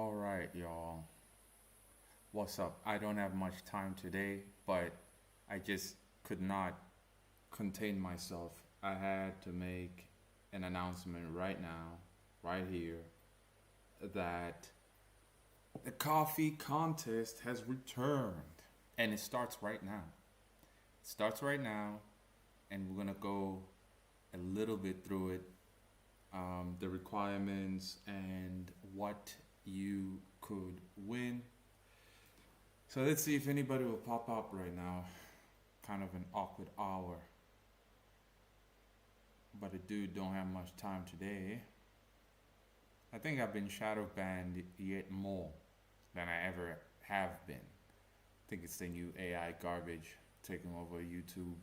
All right, y'all. What's up? I don't have much time today, but I just could not contain myself. I had to make an announcement right now, right here, that the coffee contest has returned. And it starts right now. It starts right now, and we're going to go a little bit through it, the requirements, and what you could win. So let's see if anybody will pop up right now. Kind of an awkward hour, but I don't have much time today. I think I've been shadow banned yet more than I ever have been. I think it's the new AI garbage taking over YouTube,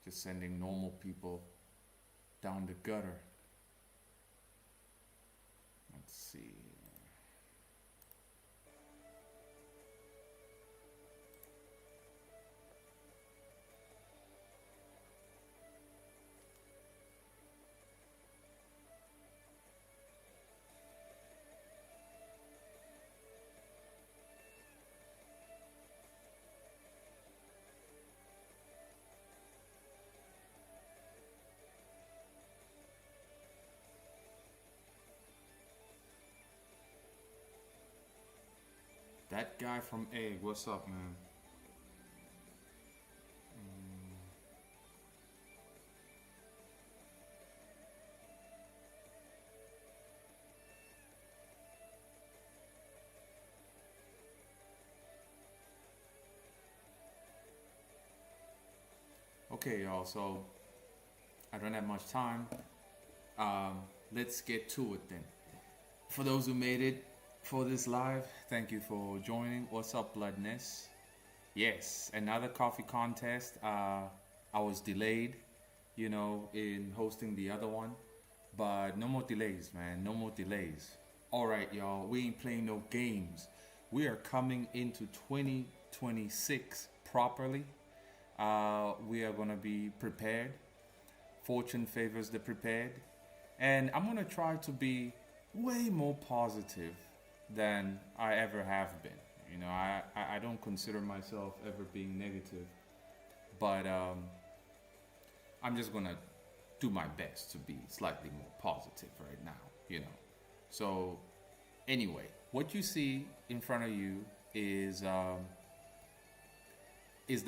just sending normal people down the gutter. Let's see. That guy from Egg, what's up, man? Okay, y'all, so I don't have much time. Um, let's get to it then. For those who made it for this live, thank you for joining. What's up, Bloodness? Yes, another coffee contest. I was delayed, in hosting the other one, but no more delays, man. No more delays. All right, y'all, we ain't playing no games. We are coming into 2026 properly. We are going to be prepared. Fortune favors the prepared. And I'm going to try to be way more positive than I ever have been. I don't consider myself ever being negative, but I'm just going to do my best to be slightly more positive right now, So, anyway, what you see in front of you is the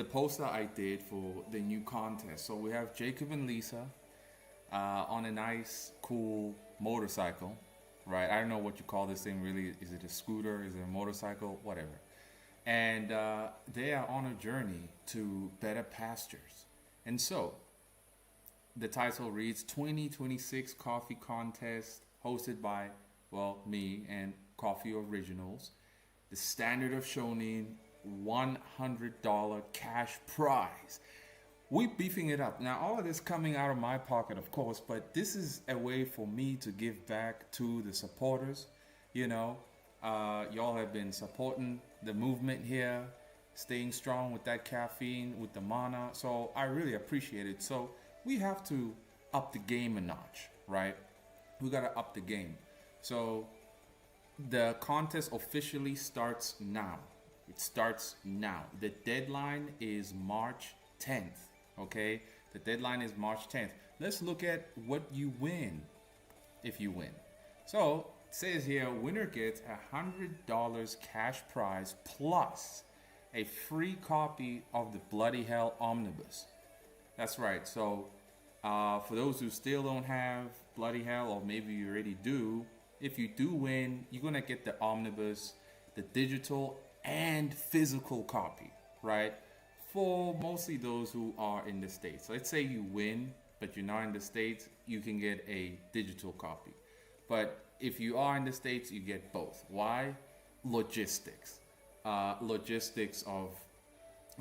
poster I did for the new contest. So we have Jacob and Lisa on a nice, cool motorcycle, right? I don't know what you call this thing really. Is it a scooter? Is it a motorcycle? Whatever. And they are on a journey to better pastures. And so the title reads 2026 Coffee Contest hosted by, well, me and Coffee Originals. The standard of Shonin, $100 cash prize. We beefing it up. Now, all of this coming out of my pocket, of course, but this is a way for me to give back to the supporters. Y'all have been supporting the movement here, staying strong with that caffeine, with the MANAA. So I really appreciate it. So we have to up the game a notch, right? We got to up the game. So the contest officially starts now. It starts now. The deadline is March 10th, okay? The deadline is March 10th. Let's look at what you win if you win. So it says here, winner gets $100 cash prize plus a free copy of the Bloody Hell Omnibus. That's right. So for those who still don't have Bloody Hell, or maybe you already do, if you do win, you're going to get the Omnibus, the digital and physical copy, right? For mostly those who are in the States. Let's say you win, but you're not in the States, you can get a digital copy. But if you are in the States, you get both. Why? Logistics. Logistics of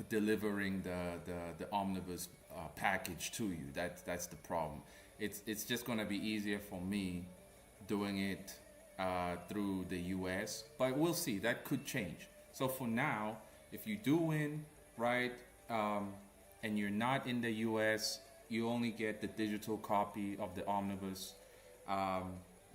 delivering the omnibus package to you. That's the problem. It's just going to be easier for me doing it through the US, but we'll see. That could change. So for now, if you do win, right, and you're not in the US, you only get the digital copy of the omnibus.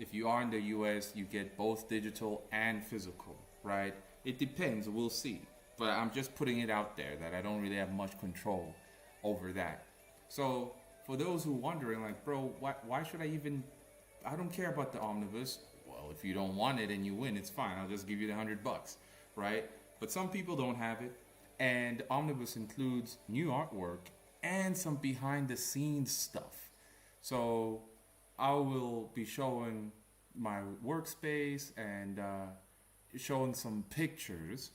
If you are in the US, you get both digital and physical, right? It depends, we'll see. But I'm just putting it out there that I don't really have much control over that. So for those who are wondering, like, bro, why should I don't care about the omnibus. Well, if you don't want it and you win, it's fine. I'll just give you the $100, right? But some people don't have it. And the omnibus includes new artwork and some behind the scenes stuff. So I will be showing my workspace and showing some pictures,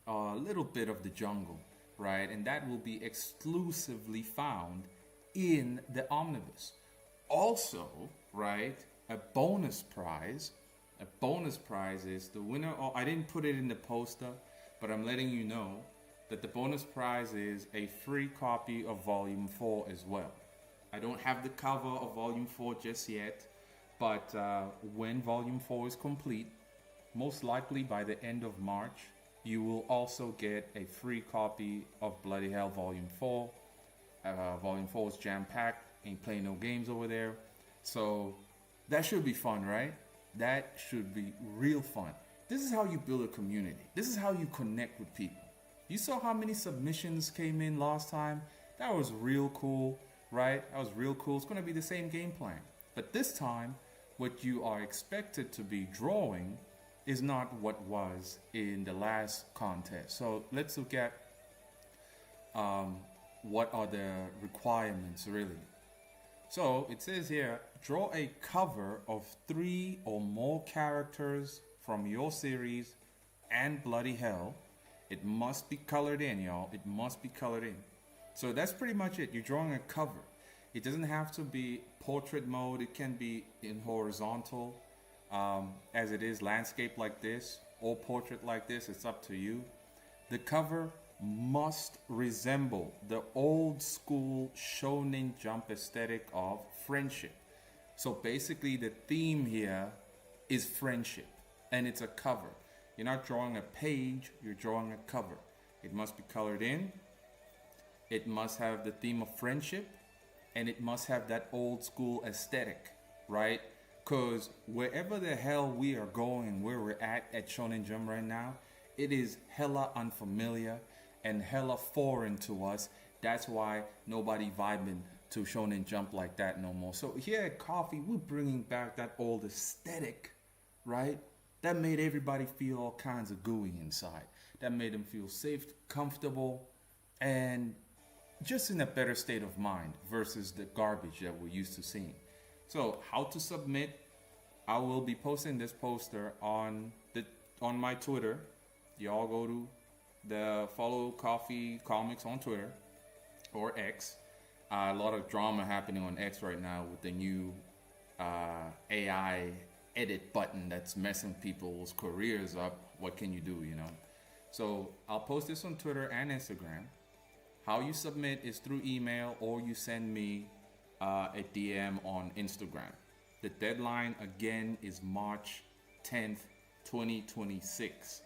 a little bit of the jungle, right? And that will be exclusively found in the omnibus. Also, right, a bonus prize. A bonus prize is the winner. I didn't put it in the poster, but I'm letting you know that the bonus prize is a free copy of Volume 4 as well. I don't have the cover of Volume 4 just yet, but when Volume 4 is complete, most likely by the end of March, you will also get a free copy of Bloody Hell Volume 4. Volume 4 is jam-packed, ain't playing no games over there. So that should be fun, right? That should be real fun. This is how you build a community. This is how you connect with people. You saw how many submissions came in last time? That was real cool, right? That was real cool. It's going to be the same game plan. But this time, what you are expected to be drawing is not what was in the last contest. So let's look at what are the requirements really. So it says here, draw a cover of 3 or more characters from your series and Bloody Hell. It must be colored in, y'all. It must be colored in. So that's pretty much it. You're drawing a cover. It doesn't have to be portrait mode. It can be in horizontal, as it is landscape like this or portrait like this. It's up to you. The cover must resemble the old school Shonen Jump aesthetic of friendship. So basically the theme here is friendship, and it's a cover. You're not drawing a page, you're drawing a cover. It must be colored in, it must have the theme of friendship, and it must have that old school aesthetic, right? Because wherever the hell we are going, where we're at Shonen Jump right now, it is hella unfamiliar and hella foreign to us. That's why nobody vibing to Shonen Jump like that no more. So here at Koffee, we're bringing back that old aesthetic, right? That made everybody feel all kinds of gooey inside. That made them feel safe, comfortable, and just in a better state of mind versus the garbage that we're used to seeing. So how to submit? I will be posting this poster on my Twitter. Y'all go to follow Koffee Comics on Twitter or X. A lot of drama happening on X right now with the new AI edit button that's messing people's careers up. What can you do, you know? So I'll post this on Twitter and Instagram. How you submit is through email, or you send me a DM on Instagram. The deadline again is March 10th, 2026.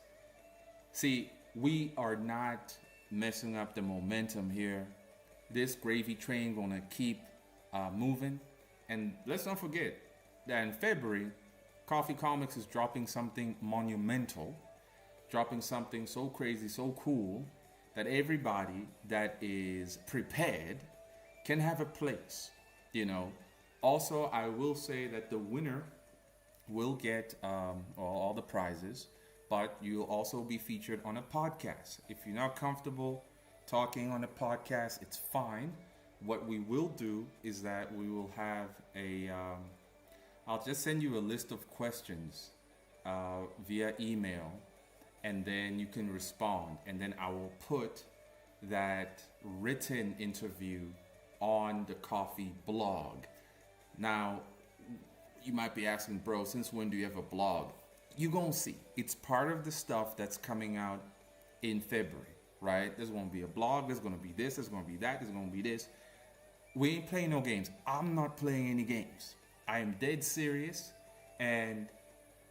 See, we are not messing up the momentum here. This gravy train gonna keep moving. And let's not forget that in February, Koffee Comics is dropping something monumental, dropping something so crazy, so cool, that everybody that is prepared can have a place, you know. Also, I will say that the winner will get all the prizes, but you'll also be featured on a podcast. If you're not comfortable talking on a podcast, it's fine. What we will do is that we will have I'll just send you a list of questions via email, and then you can respond, and then I will put that written interview on the Koffee blog. Now, you might be asking, bro, since when do you have a blog? You're gonna see. It's part of the stuff that's coming out in February, right? There's gonna be a blog, there's gonna be this, there's gonna be that, there's gonna be this. We ain't playing no games. I'm not playing any games. I am dead serious, and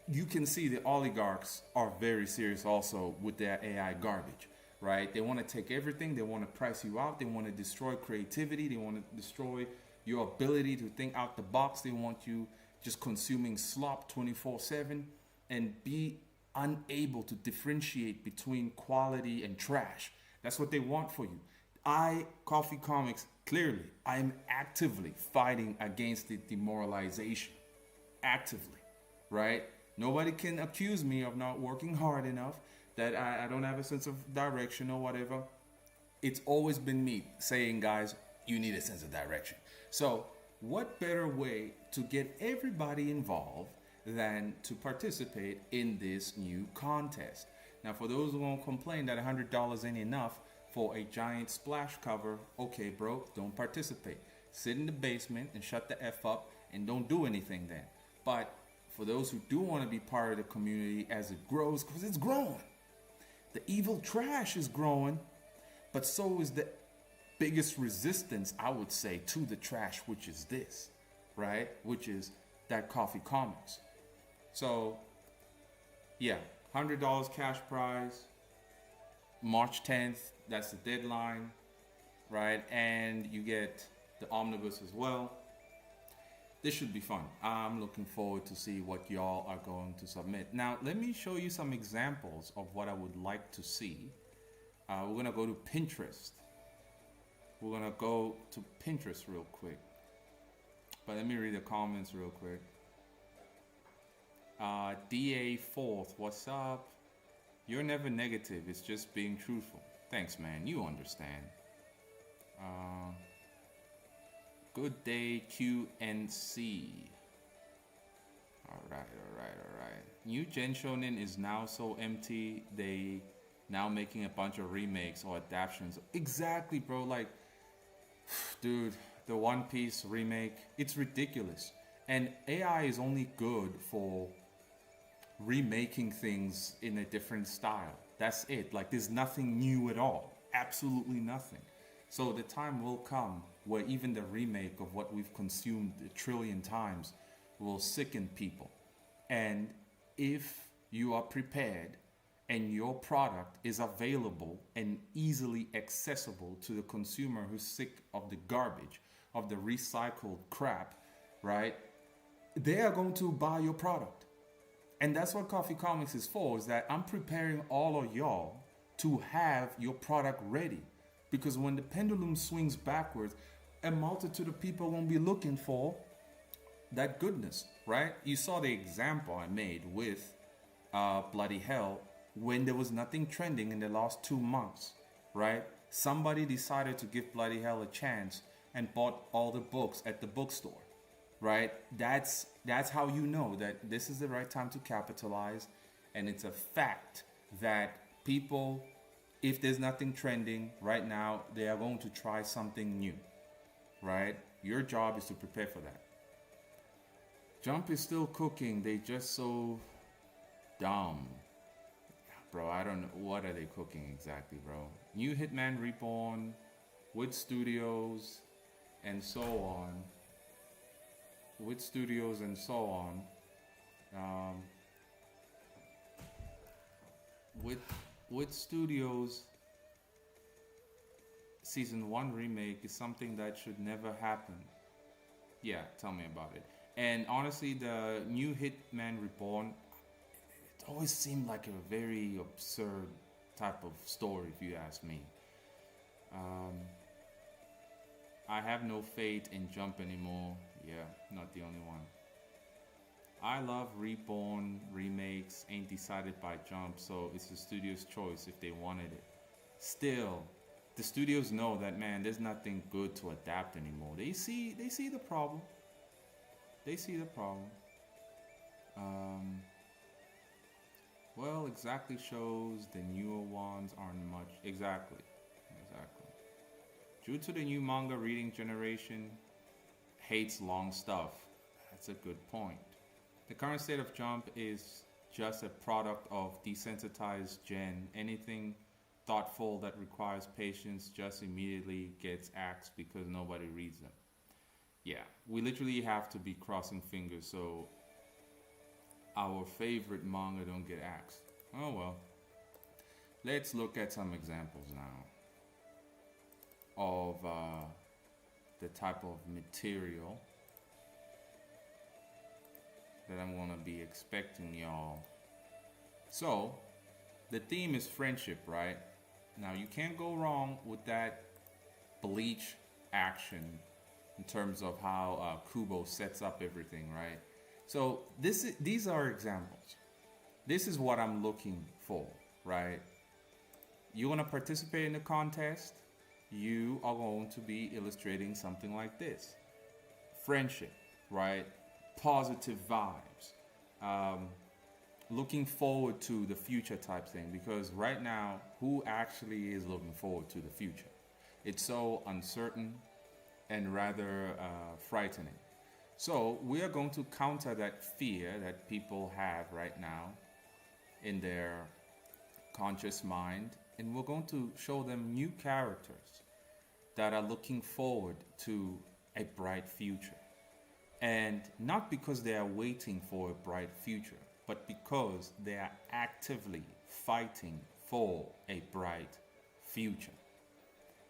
you can see the oligarchs are very serious also with their AI garbage, right? They want to take everything, they want to price you out, they want to destroy creativity, they want to destroy your ability to think out the box, they want you just consuming slop 24/7 and be unable to differentiate between quality and trash. That's what they want for you. Coffee Comics, clearly, I am actively fighting against the demoralization. Actively, right? Nobody can accuse me of not working hard enough, that I don't have a sense of direction or whatever. It's always been me saying, guys, you need a sense of direction. So, what better way to get everybody involved than to participate in this new contest? Now, for those who won't complain that $100 ain't enough for a giant splash cover, okay, bro, don't participate. Sit in the basement and shut the F up and don't do anything then. But for those who do want to be part of the community as it grows, because it's growing, the evil trash is growing, but so is the biggest resistance, I would say, to the trash, which is this, right? Which is that Koffee Comics. So, yeah, $100 cash prize, March 10th, that's the deadline, right? And you get the omnibus as well. This should be fun. I'm looking forward to see what y'all are going to submit. Now, let me show you some examples of what I would like to see. We're going to go to Pinterest. We're going to go to Pinterest real quick. But let me read the comments real quick. DA Fourth, what's up? You're never negative. It's just being truthful. Thanks, man. You understand. Good day, QNC. All right. New Gen Shonen is now so empty. They now making a bunch of remakes or adaptations. Exactly, bro. Like, dude, the One Piece remake, it's ridiculous. And AI is only good for remaking things in a different style. That's it. Like, there's nothing new at all. Absolutely nothing. So the time will come where even the remake of what we've consumed a trillion times will sicken people. And if you are prepared and your product is available and easily accessible to the consumer who's sick of the garbage, of the recycled crap, right? They are going to buy your product. And that's what Koffee Comics is for, is that I'm preparing all of y'all to have your product ready. Because when the pendulum swings backwards, a multitude of people won't be looking for that goodness, right? You saw the example I made with Bloody Hell when there was nothing trending in the last 2 months, right? Somebody decided to give Bloody Hell a chance and bought all the books at the bookstore, right? That's how you know that this is the right time to capitalize. And it's a fact that people, if there's nothing trending right now, they are going to try something new, right? Your job is to prepare for that. Jump is still cooking. They just so dumb. Bro, I don't know. What are they cooking exactly, bro? New Hitman Reborn, with studios, and so on. With studios and so on. With studios, season 1 remake is something that should never happen. Yeah, tell me about it. And honestly, the new Hitman Reborn, it always seemed like a very absurd type of story, if you ask me. I have no faith in Jump anymore. Yeah, not the only one. I love Reborn remakes, ain't decided by Jump, so it's the studio's choice if they wanted it. Still, the studios know that, man, there's nothing good to adapt anymore. They see the problem. They see the problem. Well, exactly shows the newer ones aren't much. Exactly. Due to the new manga reading generation, hates long stuff. That's a good point. The current state of Jump is just a product of desensitized gen. Anything thoughtful that requires patience just immediately gets axed because nobody reads them. Yeah, we literally have to be crossing fingers so our favorite manga don't get axed. Oh well. Let's look at some examples now of the type of material that I'm gonna be expecting y'all. So, the theme is friendship, right? Now, you can't go wrong with that bleach action in terms of how Kubo sets up everything, right? So, these are examples. This is what I'm looking for, right? You want to participate in the contest, you are going to be illustrating something like this: friendship, right? Positive vibes, looking forward to the future type thing. Because right now, who actually is looking forward to the future? It's so uncertain and rather frightening. So we are going to counter that fear that people have right now in their conscious mind, and we're going to show them new characters that are looking forward to a bright future. And not because they are waiting for a bright future, but because they are actively fighting for a bright future.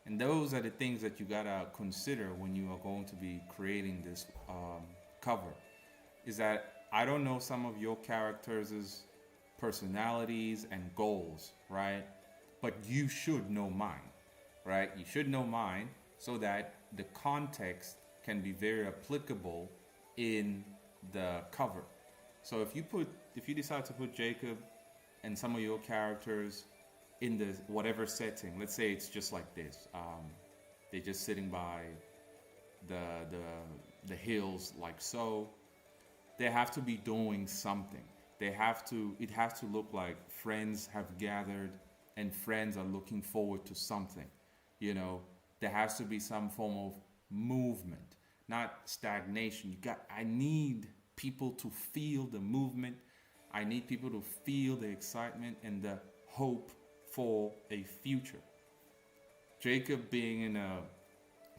And those are the things that you gotta consider when you are going to be creating this cover. Is that I don't know some of your characters' personalities and goals, right? But you should know mine, right? You should know mine so that the context can be very applicable in the cover. So if you decide to put Jacob and some of your characters in the whatever setting, let's say it's just like this, they're just sitting by the hills like so. They have to be doing something. It has to look like friends have gathered and friends are looking forward to something. There has to be some form of movement, not stagnation. I need people to feel the movement. I need people to feel the excitement and the hope for a future. Jacob, being in a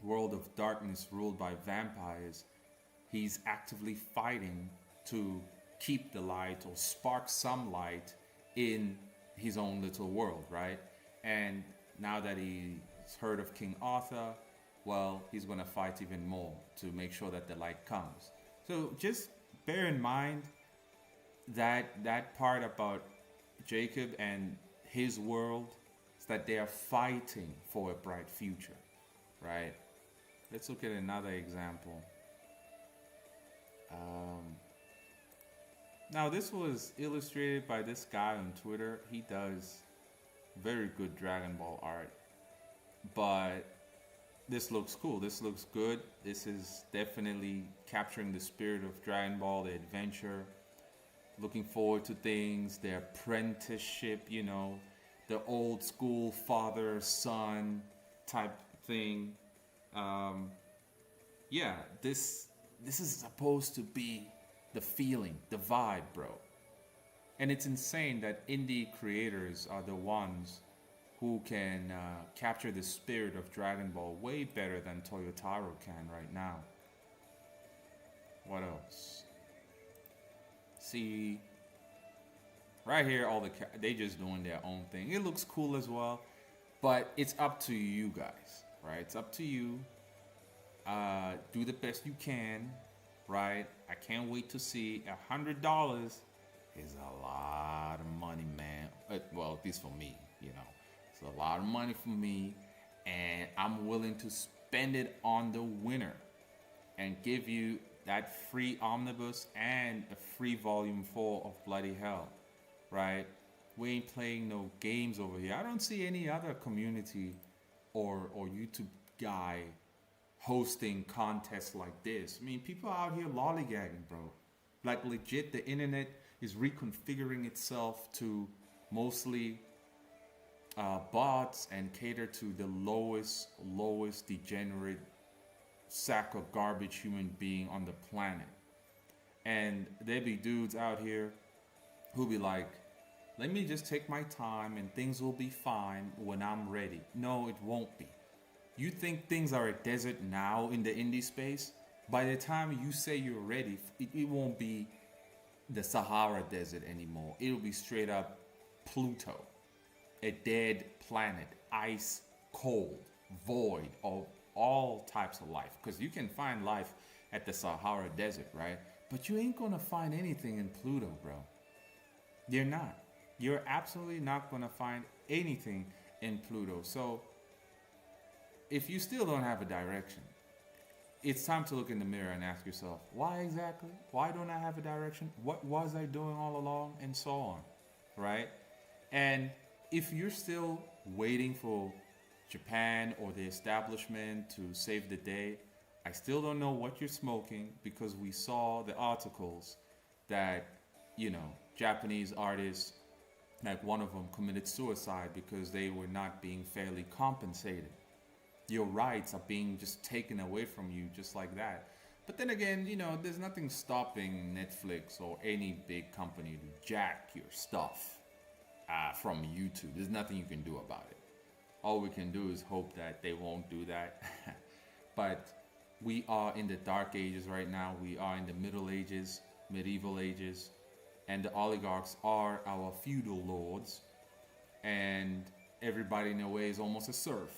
world of darkness ruled by vampires, he's actively fighting to keep the light or spark some light in his own little world, right? And now that he's heard of King Arthur, well, he's going to fight even more to make sure that the light comes. So just bear in mind that part about Jacob and his world is that they are fighting for a bright future, right? Let's look at another example. Now, this was illustrated by this guy on Twitter. He does very good Dragon Ball art, but this looks cool. This looks good. This is definitely capturing the spirit of Dragon Ball, the adventure, looking forward to things, the apprenticeship, the old school father-son type thing. This is supposed to be the feeling, the vibe, bro. And it's insane that indie creators are the ones who can capture the spirit of Dragon Ball way better than Toyotaro can right now. What else? See, right here, they just doing their own thing. It looks cool as well, but it's up to you guys, right? It's up to you. Do the best you can, right? I can't wait to see $100 is a lot of money, man. Well, at least for me, it's a lot of money for me, and I'm willing to spend it on the winner and give you that free omnibus and a free volume 4 of Bloody Hell, right? We ain't playing no games over here. I don't see any other community or YouTube guy hosting contests like this. I mean, people out here lollygagging, bro. Like legit, the internet is reconfiguring itself to mostly bots and cater to the lowest degenerate sack of garbage human being on the planet. And there be dudes out here who be like, let me just take my time and things will be fine when I'm ready. No, it won't be. You think things are a desert now in the indie space? By the time you say you're ready, it won't be the Sahara Desert anymore. It'll be straight up Pluto, a dead planet, ice, cold, void of all types of life. Because you can find life at the Sahara Desert, right? But you ain't gonna find anything in Pluto, bro. You're not. You're absolutely not gonna find anything in Pluto. So if you still don't have a direction, it's time to look in the mirror and ask yourself, why exactly? Why don't I have a direction? What was I doing all along? And so on, right? And if you're still waiting for Japan or the establishment to save the day, I still don't know what you're smoking, because we saw the articles that, Japanese artists, like one of them committed suicide because they were not being fairly compensated. Your rights are being just taken away from you just like that. But then again, there's nothing stopping Netflix or any big company to jack your stuff from YouTube. There's nothing you can do about it. All we can do is hope that they won't do that. But we are in the dark ages right now. We are in the Middle Ages, medieval ages, and the oligarchs are our feudal lords, and everybody in a way is almost a serf.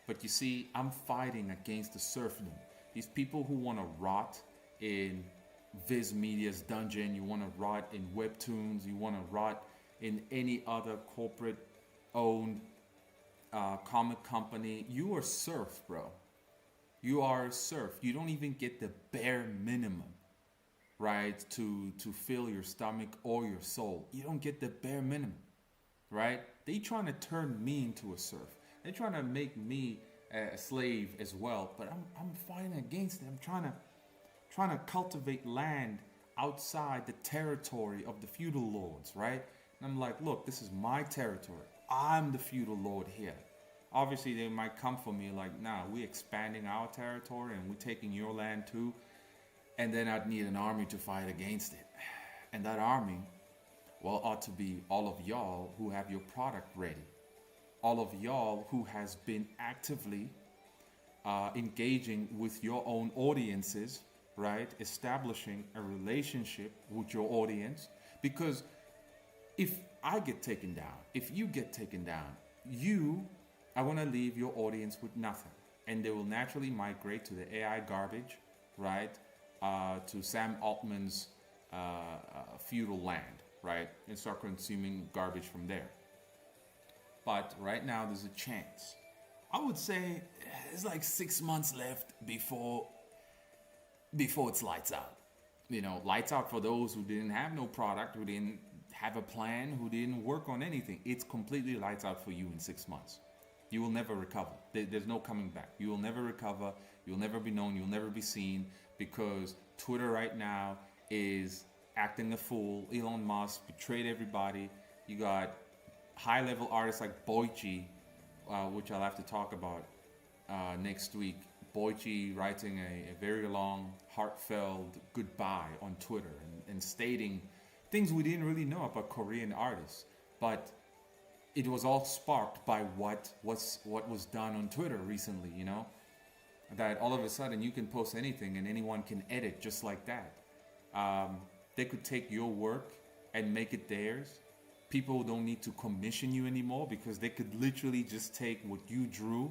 But you see, I'm fighting against the serfdom. These people who want to rot in Viz Media's dungeon, you want to rot in Webtoons, you want to rot in any other corporate owned comic company, you are serf, bro. You are a serf. You don't even get the bare minimum, right, to fill your stomach or your soul. You don't get the bare minimum, right? They trying to turn me into a serf. They're trying to make me a slave as well, but I'm fighting against it. I'm trying to cultivate land outside the territory of the feudal lords, right? And I'm like, look, this is my territory. I'm the feudal lord here. Obviously, they might come for me like, nah, we're expanding our territory and we're taking your land too. And then I'd need an army to fight against it. And that army, well, ought to be all of y'all who have your product ready. All of y'all who has been actively engaging with your own audiences, right? Establishing a relationship with your audience. Because if I get taken down, if you get taken down, I want to leave your audience with nothing. And they will naturally migrate to the AI garbage, right? To Sam Altman's feudal land, right? And start consuming garbage from there. But right now, there's a chance. I would say it's like 6 months left before it's lights out. Lights out for those who didn't have no product, who didn't have a plan, who didn't work on anything. It's completely lights out for you in 6 months. You will never recover. There's no coming back. You will never recover. You'll never be known. You'll never be seen, because Twitter right now is acting a fool. Elon Musk betrayed everybody. You got high-level artists like Boichi, which I'll have to talk about next week. Boichi writing a very long, heartfelt goodbye on Twitter and stating things we didn't really know about Korean artists. But it was all sparked by what was done on Twitter recently, that all of a sudden you can post anything and anyone can edit just like that. They could take your work and make it theirs. People don't need to commission you anymore, because they could literally just take what you drew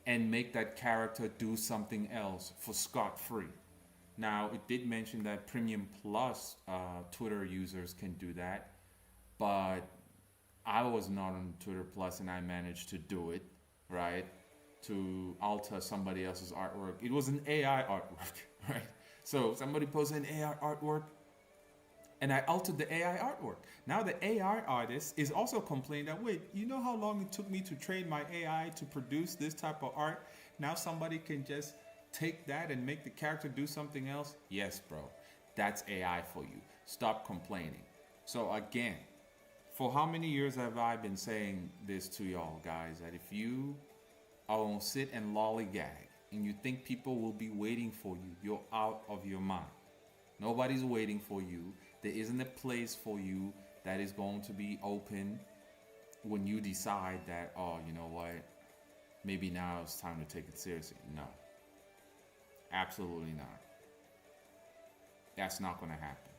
and make that character do something else for scot-free. Now, it did mention that Premium Plus Twitter users can do that, but I was not on Twitter Plus and I managed to do it, right? To alter somebody else's artwork. It was an AI artwork, right? So somebody posted an AI artwork and I altered the AI artwork. Now the AI artist is also complaining that, wait, you know how long it took me to train my AI to produce this type of art? Now somebody can just take that and make the character do something else? Yes, bro. That's AI for you. Stop complaining. So again, for how many years have I been saying this to y'all, guys? That if you are gonna sit and lollygag and you think people will be waiting for you, you're out of your mind. Nobody's waiting for you. There isn't a place for you that is going to be open when you decide that, oh, you know what? Maybe now it's time to take it seriously. No. Absolutely not. That's not going to happen.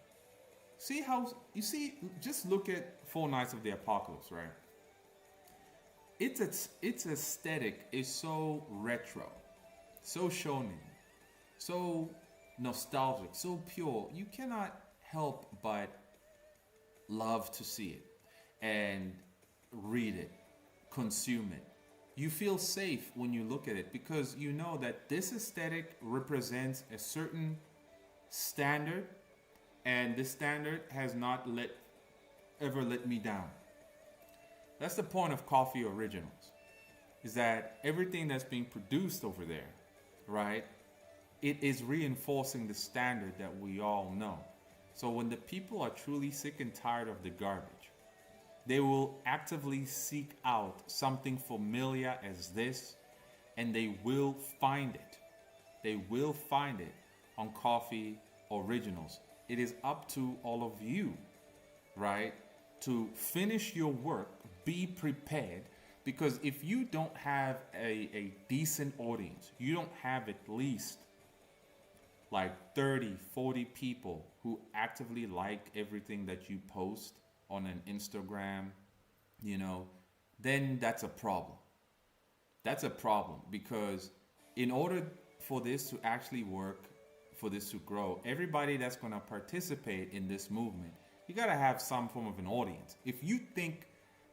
Just look at Four Knights of the Apocalypse, right? Its aesthetic is so retro, so shonen, so nostalgic, so pure. You cannot help but love to see it and read it, consume it. You feel safe when you look at it because you know that this aesthetic represents a certain standard, and this standard has not ever let me down. That's the point of Coffee Originals, is that everything that's being produced over there, right? It is reinforcing the standard that we all know. So when the people are truly sick and tired of the garbage, they will actively seek out something familiar as this, and they will find it. They will find it on Coffee Originals. It is up to all of you, right, to finish your work, be prepared, because if you don't have a decent audience, you don't have at least like 30, 40 people who actively like everything that you post on an Instagram, you know, then that's a problem. That's a problem because in order for this to actually work, for this to grow, everybody that's going to participate in this movement, you got to have some form of an audience. If you think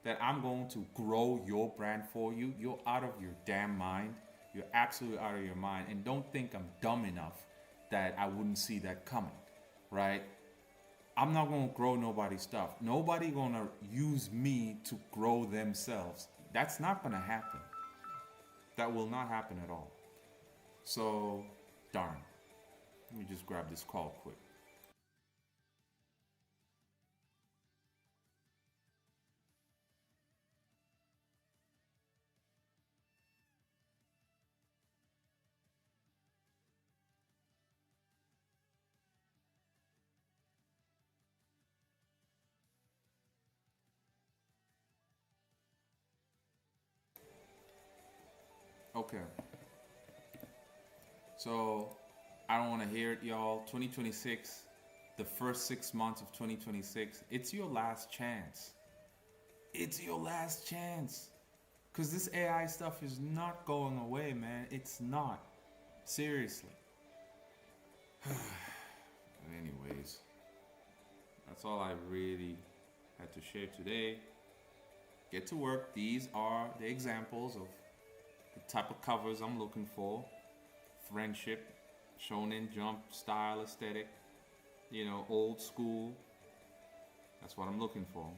that I'm going to grow your brand for you, you're out of your damn mind. You're absolutely out of your mind. And don't think I'm dumb enough that I wouldn't see that coming, right? I'm not going to grow nobody's stuff. Nobody going to use me to grow themselves. That's not going to happen. That will not happen at all. So, darn. Let me just grab this call quick. Okay. So, I don't want to hear it, y'all. 2026, the first 6 months of 2026, it's your last chance. It's your last chance. Because this AI stuff is not going away, man. It's not. Seriously. Anyways, that's all I really had to share today. Get to work. These are the examples of the type of covers I'm looking for. Friendship, shonen jump style aesthetic, you know, old school. That's what I'm looking for.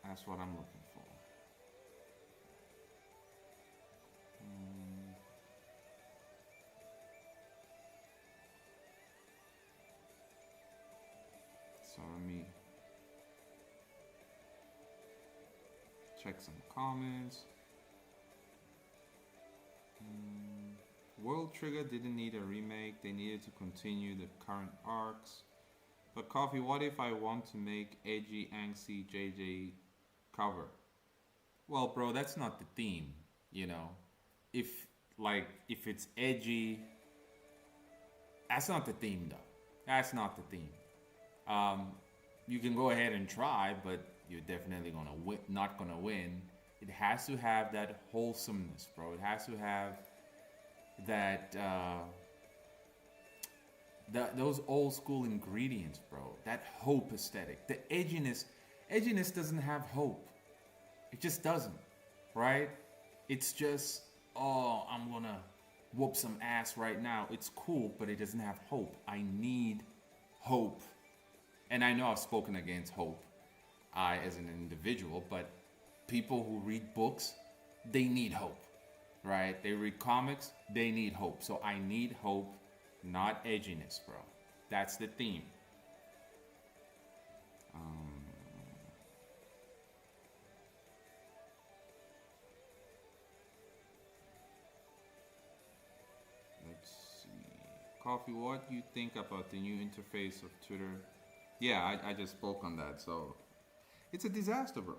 That's what I'm looking for. So let me check some comments. World Trigger didn't need a remake, they needed to continue the current arcs. But Coffee, what if I want to make edgy, angsty JJ cover? Well, bro, that's not the theme, you know. If it's edgy, that's not the theme though. That's not the theme. You can go ahead and try, but you're definitely not gonna win. It has to have that wholesomeness, bro. It has to have that those old school ingredients, bro. That hope aesthetic. The edginess doesn't have hope. It just doesn't, right? It's just, oh, I'm gonna whoop some ass right now. It's cool, but it doesn't have hope. I need hope. And I know I've spoken against hope, I as an individual, but people who read books, they need hope, right? They read comics, they need hope. So I need hope, not edginess, bro. That's the theme. Let's see. Coffee, what do you think about the new interface of Twitter? Yeah, I just spoke on that. So it's a disaster, bro.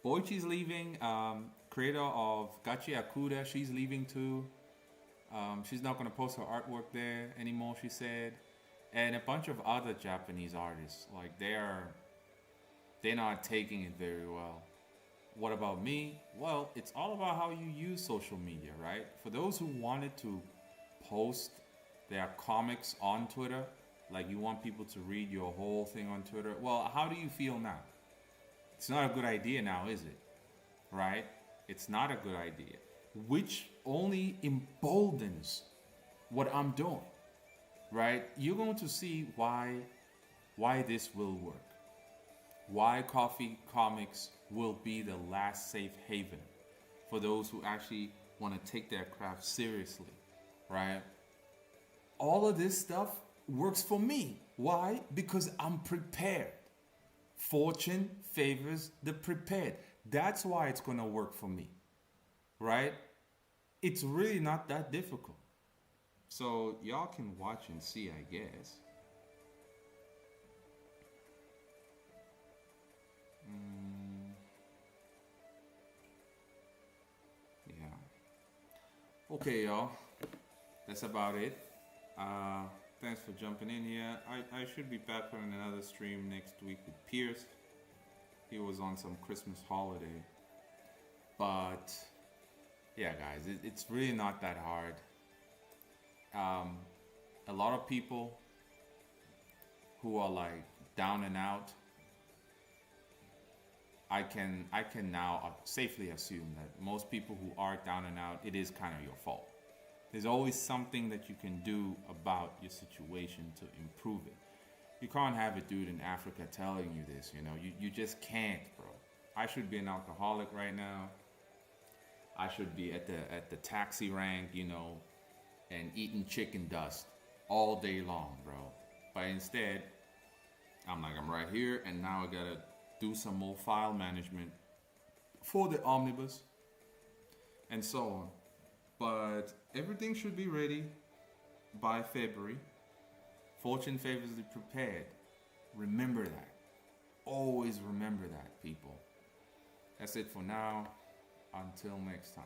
Boichi's leaving. Creator of Gachi Akuda, she's leaving too. She's not going to post her artwork there anymore, she said. And a bunch of other Japanese artists, like they're not taking it very well. What about me? Well, it's all about how you use social media, right? For those who wanted to post There are comics on Twitter. Like you want people to read your whole thing on Twitter. Well, how do you feel now? It's not a good idea now, is it? Right? It's not a good idea. Which only emboldens what I'm doing. Right? You're going to see why this will work. Why Koffee Comics will be the last safe haven for those who actually want to take their craft seriously, right? All of this stuff works for me. Why? Because I'm prepared. Fortune favors the prepared. That's why it's going to work for me, right? It's really not that difficult. So y'all can watch and see, I guess. Yeah. Okay, y'all. That's about it. Thanks for jumping in here. I should be back on another stream next week with Pierce. He was on some Christmas holiday. But yeah, guys, it's really not that hard. A lot of people who are like down and out, I can now safely assume that most people who are down and out, it is kind of your fault. There's always something that you can do about your situation to improve it. You can't have a dude in Africa telling you this, you know. You just can't, bro. I should be an alcoholic right now. I should be at the taxi rank, you know, and eating chicken dust all day long, bro. But instead, I'm right here, and now I gotta do some more file management for the omnibus and so on. But everything should be ready by February. Fortune favors the prepared. Remember that. Always remember that, people. That's it for now. Until next time.